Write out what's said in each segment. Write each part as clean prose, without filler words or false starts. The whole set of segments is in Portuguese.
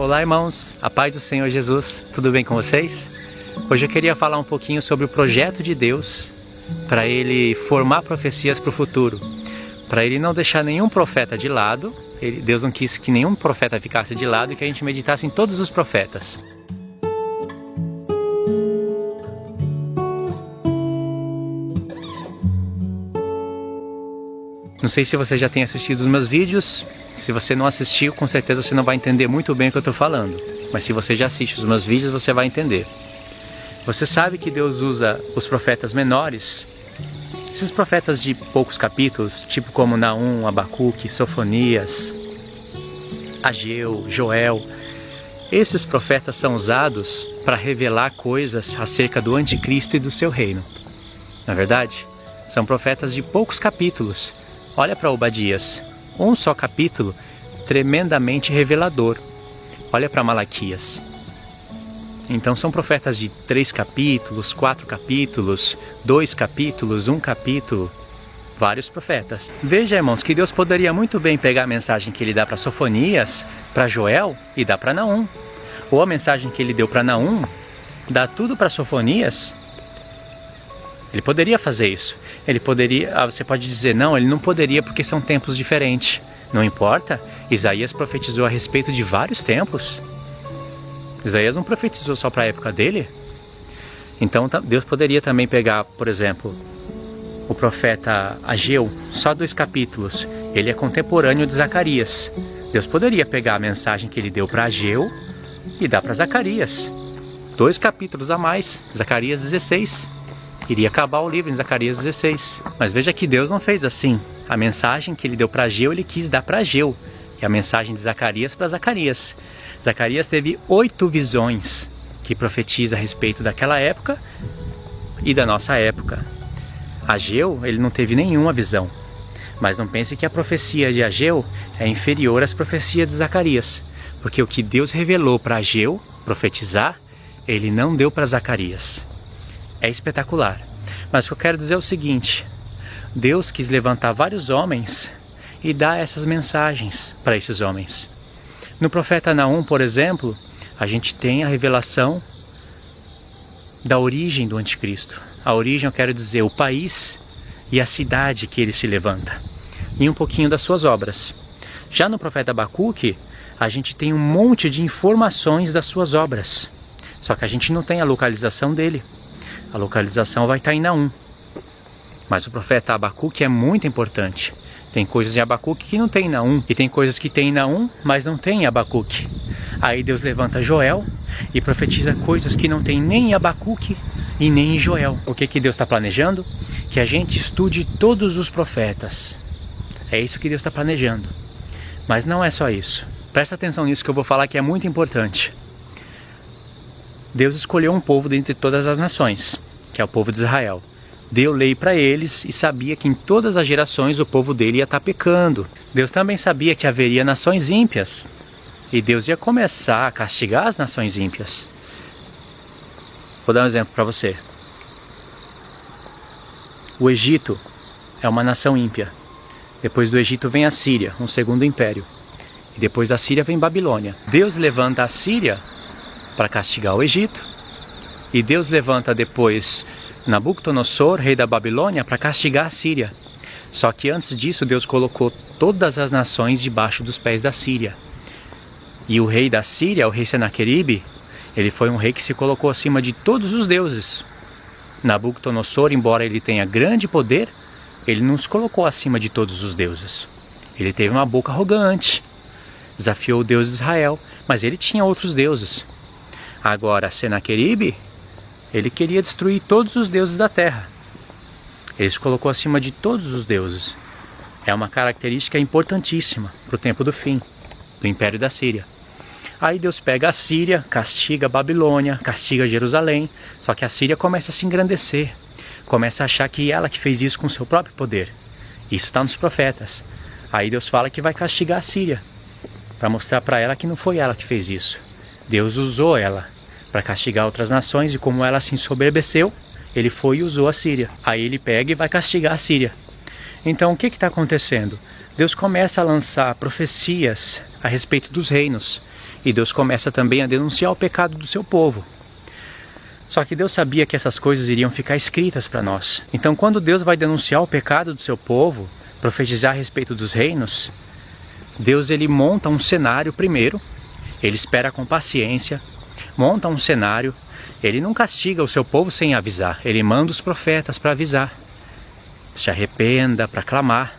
Olá, irmãos, a paz do Senhor Jesus, tudo bem com vocês? Hoje eu queria falar um pouquinho sobre o projeto de Deus para Ele formar profecias para o futuro, para Ele não deixar nenhum profeta de lado. Deus não quis que nenhum profeta ficasse de lado e que a gente meditasse em todos os profetas. Não sei se você já tem assistido os meus vídeos. Se você não assistiu, com certeza você não vai entender muito bem o que eu estou falando. Mas se você já assiste os meus vídeos, você vai entender. Você sabe que Deus usa os profetas menores, esses profetas de poucos capítulos, tipo como Naum, Abacuque, Sofonias, Ageu, Joel. Esses profetas são usados para revelar coisas acerca do anticristo e do seu reino. Na verdade, são profetas de poucos capítulos. Olha para Obadias, um só capítulo tremendamente revelador. Olha para Malaquias. Então são profetas de 3 capítulos, 4 capítulos, 2 capítulos, 1 capítulo, vários profetas. Veja, irmãos, que Deus poderia muito bem pegar a mensagem que Ele dá para Sofonias, para Joel e dá para Naum. Ou a mensagem que Ele deu para Naum, dá tudo para Sofonias. Ele poderia fazer isso. Ele poderia, você pode dizer, não, ele não poderia porque são tempos diferentes. Não importa, Isaías profetizou a respeito de vários tempos. Isaías não profetizou só para a época dele. Então Deus poderia também pegar, por exemplo, o profeta Ageu, só 2 capítulos. Ele é contemporâneo de Zacarias. Deus poderia pegar a mensagem que ele deu para Ageu e dar para Zacarias. 2 capítulos a mais, Zacarias 16. Iria acabar o livro em Zacarias 16. Mas veja que Deus não fez assim. A mensagem que ele deu para Ageu, ele quis dar para Ageu. E a mensagem de Zacarias para Zacarias. Zacarias teve 8 visões que profetiza a respeito daquela época e da nossa época. Ageu, ele não teve nenhuma visão. Mas não pense que a profecia de Ageu é inferior às profecias de Zacarias. Porque o que Deus revelou para Ageu profetizar, ele não deu para Zacarias. É espetacular. Mas o que eu quero dizer é o seguinte: Deus quis levantar vários homens e dar essas mensagens para esses homens. No profeta Naum, por exemplo, a gente tem a revelação da origem do anticristo. A origem, eu quero dizer, o país e a cidade que ele se levanta. E um pouquinho das suas obras. Já no profeta Abacuque, a gente tem um monte de informações das suas obras. Só que a gente não tem a localização dele. A localização vai estar em Naum. Mas o profeta Abacuque é muito importante. Tem coisas em Abacuque que não tem em Naum. E tem coisas que tem em Naum, mas não tem em Abacuque. Aí Deus levanta Joel e profetiza coisas que não tem nem em Abacuque e nem em Joel. O que Deus está planejando? Que a gente estude todos os profetas. É isso que Deus está planejando. Mas não é só isso. Presta atenção nisso que eu vou falar, que é muito importante. Deus escolheu um povo dentre todas as nações, que é o povo de Israel. Deu lei para eles e sabia que em todas as gerações o povo dele ia estar pecando. Deus também sabia que haveria nações ímpias. E Deus ia começar a castigar as nações ímpias. Vou dar um exemplo para você. O Egito é uma nação ímpia. Depois do Egito vem a Síria, um segundo império. E depois da Síria vem Babilônia. Deus levanta a Síria para castigar o Egito. E Deus levanta depois Nabucodonosor, rei da Babilônia, para castigar a Síria. Só que antes disso Deus colocou todas as nações debaixo dos pés da Síria. E o rei da Síria, o rei Senaqueribe, ele foi um rei que se colocou acima de todos os deuses. Nabucodonosor, embora ele tenha grande poder, ele não se colocou acima de todos os deuses. Ele teve uma boca arrogante, desafiou o Deus de Israel, mas ele tinha outros deuses. Agora, Senaqueribe, ele queria destruir todos os deuses da terra. Ele se colocou acima de todos os deuses. É uma característica importantíssima para o tempo do fim, do Império da Síria. Aí Deus pega a Síria, castiga a Babilônia, castiga Jerusalém. Só que a Síria começa a se engrandecer. Começa a achar que ela que fez isso com seu próprio poder. Isso está nos profetas. Aí Deus fala que vai castigar a Síria, para mostrar para ela que não foi ela que fez isso. Deus usou ela para castigar outras nações, e como ela se ensoberbeceu, ele foi e usou a Síria. Aí ele pega e vai castigar a Síria. Então o que está acontecendo? Deus começa a lançar profecias a respeito dos reinos. E Deus começa também a denunciar o pecado do seu povo. Só que Deus sabia que essas coisas iriam ficar escritas para nós. Então, quando Deus vai denunciar o pecado do seu povo, profetizar a respeito dos reinos, Deus ele monta um cenário primeiro, ele espera com paciência, monta um cenário, ele não castiga o seu povo sem avisar, ele manda os profetas para avisar, se arrependa, para clamar,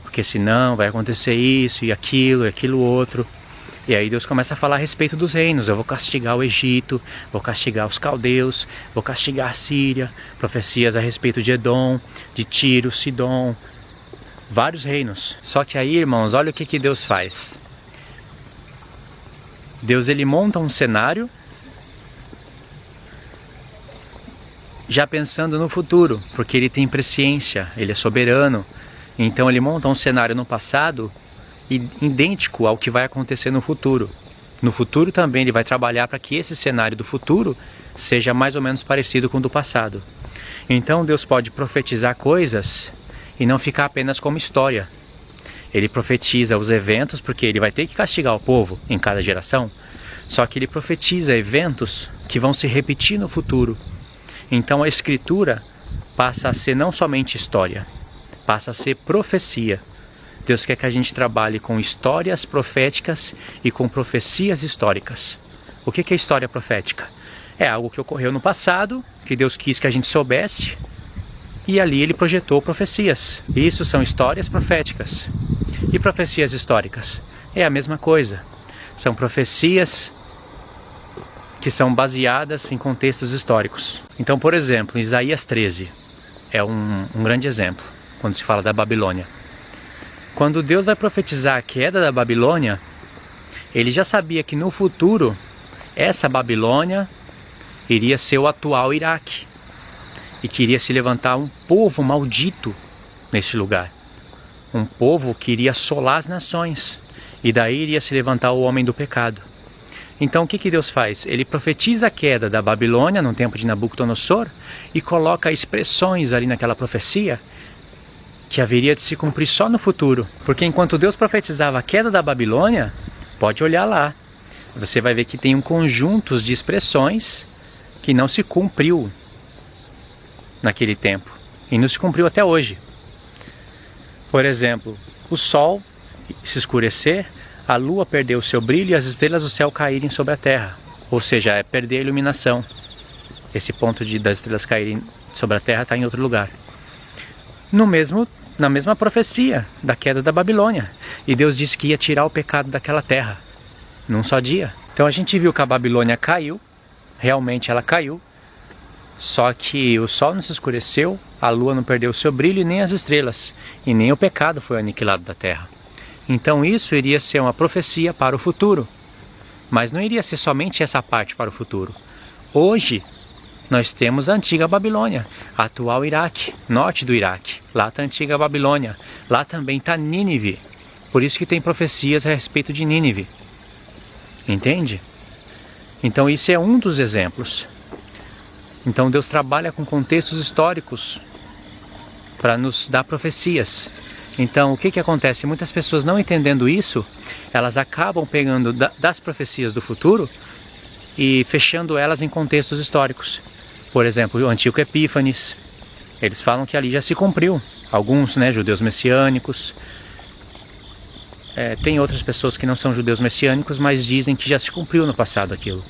porque senão vai acontecer isso e aquilo outro. E aí Deus começa a falar a respeito dos reinos. Eu vou castigar o Egito, vou castigar os caldeus, vou castigar a Síria, profecias a respeito de Edom, de Tiro, Sidom, vários reinos. Só que aí, irmãos, olha o que Deus faz. Deus ele monta um cenário já pensando no futuro, porque ele tem presciência, ele é soberano. Então ele monta um cenário no passado idêntico ao que vai acontecer no futuro. No futuro também ele vai trabalhar para que esse cenário do futuro seja mais ou menos parecido com o do passado. Então Deus pode profetizar coisas e não ficar apenas como história. Ele profetiza os eventos, porque ele vai ter que castigar o povo em cada geração, só que ele profetiza eventos que vão se repetir no futuro. Então a Escritura passa a ser não somente história, passa a ser profecia. Deus quer que a gente trabalhe com histórias proféticas e com profecias históricas. O que é história profética? É algo que ocorreu no passado, que Deus quis que a gente soubesse, e ali ele projetou profecias. Isso são histórias proféticas. E profecias históricas? É a mesma coisa. São profecias que são baseadas em contextos históricos. Então, por exemplo, Isaías 13 é um grande exemplo, quando se fala da Babilônia. Quando Deus vai profetizar a queda da Babilônia, ele já sabia que no futuro, essa Babilônia iria ser o atual Iraque. E que iria se levantar um povo maldito neste lugar. Um povo que iria assolar as nações. E daí iria se levantar o homem do pecado. Então o que Deus faz? Ele profetiza a queda da Babilônia no tempo de Nabucodonosor e coloca expressões ali naquela profecia que haveria de se cumprir só no futuro. Porque enquanto Deus profetizava a queda da Babilônia, pode olhar lá, você vai ver que tem um conjunto de expressões que não se cumpriu naquele tempo, e não se cumpriu até hoje. Por exemplo, o sol se escurecer, a lua perder o seu brilho e as estrelas do céu caírem sobre a terra. Ou seja, é perder a iluminação. Esse ponto das estrelas caírem sobre a terra está em outro lugar. Na mesma profecia da queda da Babilônia. E Deus disse que ia tirar o pecado daquela terra, num só dia. Então a gente viu que a Babilônia caiu, realmente ela caiu, só que o sol não se escureceu, a lua não perdeu o seu brilho e nem as estrelas, e nem o pecado foi aniquilado da terra. Então isso iria ser uma profecia para o futuro, mas não iria ser somente essa parte para o futuro. Hoje nós temos a antiga Babilônia, a atual Iraque, norte do Iraque. Lá está a antiga Babilônia, lá também está Nínive, por isso que tem profecias a respeito de Nínive. Entende? Então isso é um dos exemplos. Então Deus trabalha com contextos históricos para nos dar profecias. Então o que acontece? Muitas pessoas não entendendo isso, elas acabam pegando das profecias do futuro e fechando elas em contextos históricos. Por exemplo, o Antíoco Epífanes, eles falam que ali já se cumpriu. Alguns, judeus messiânicos. Tem outras pessoas que não são judeus messiânicos, mas dizem que já se cumpriu no passado aquilo.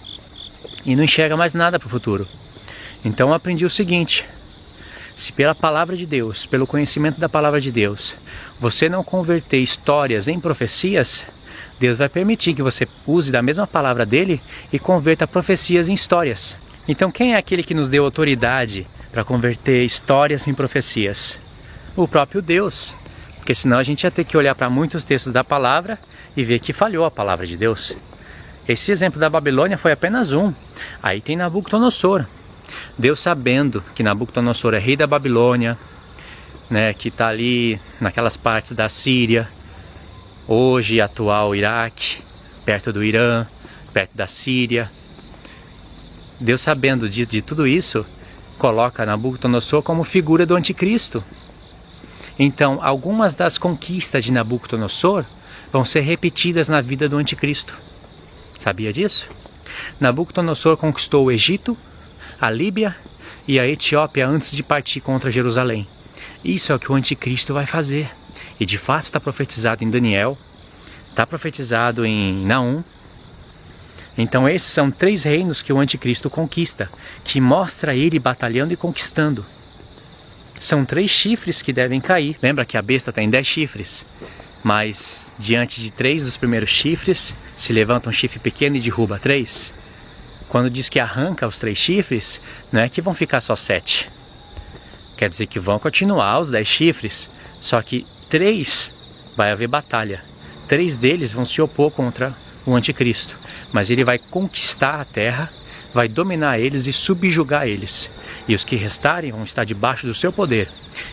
E não enxerga mais nada para o futuro. Então eu aprendi o seguinte: se pela palavra de Deus, pelo conhecimento da palavra de Deus, você não converter histórias em profecias, Deus vai permitir que você use da mesma palavra dele e converta profecias em histórias. Então quem é aquele que nos deu autoridade para converter histórias em profecias? O próprio Deus. Porque senão a gente ia ter que olhar para muitos textos da palavra e ver que falhou a palavra de Deus. Esse exemplo da Babilônia foi apenas um. Aí tem Nabucodonosor. Deus, sabendo que Nabucodonosor é rei da Babilônia, que está ali naquelas partes da Síria, hoje atual Iraque, perto do Irã, perto da Síria. Deus, sabendo de tudo isso, coloca Nabucodonosor como figura do anticristo. Então, algumas das conquistas de Nabucodonosor vão ser repetidas na vida do anticristo. Sabia disso? Nabucodonosor conquistou o Egito, a Líbia e a Etiópia antes de partir contra Jerusalém. Isso é o que o anticristo vai fazer. E de fato está profetizado em Daniel, está profetizado em Naum. Então esses são 3 reinos que o anticristo conquista, que mostra ele batalhando e conquistando. São 3 chifres que devem cair. Lembra que a besta tem 10 chifres, mas diante de 3 dos primeiros chifres, se levanta um chifre pequeno e derruba 3. Quando diz que arranca os 3 chifres, não é que vão ficar só 7. Quer dizer que vão continuar os 10 chifres, só que 3 vai haver batalha. 3 deles vão se opor contra o anticristo, mas ele vai conquistar a terra, vai dominar eles e subjugar eles. E os que restarem vão estar debaixo do seu poder,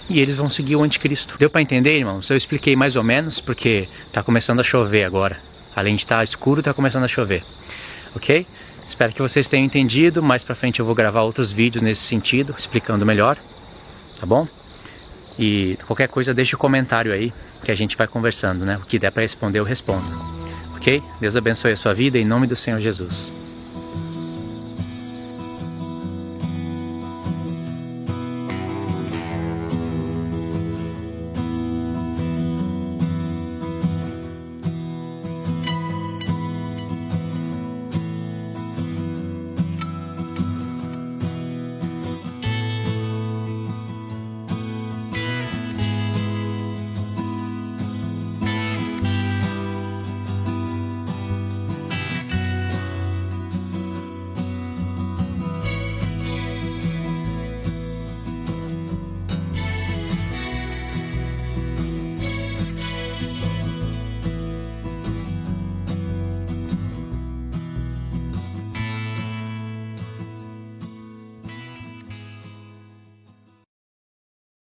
e eles vão seguir o anticristo. Deu para entender, irmãos? Eu expliquei mais ou menos, porque está começando a chover agora. Além de estar escuro, está começando a chover. Ok? Espero que vocês tenham entendido. Mais pra frente eu vou gravar outros vídeos nesse sentido, explicando melhor. Tá bom? E qualquer coisa deixe um comentário aí, que a gente vai conversando, né? O que der para responder eu respondo. Ok? Deus abençoe a sua vida em nome do Senhor Jesus.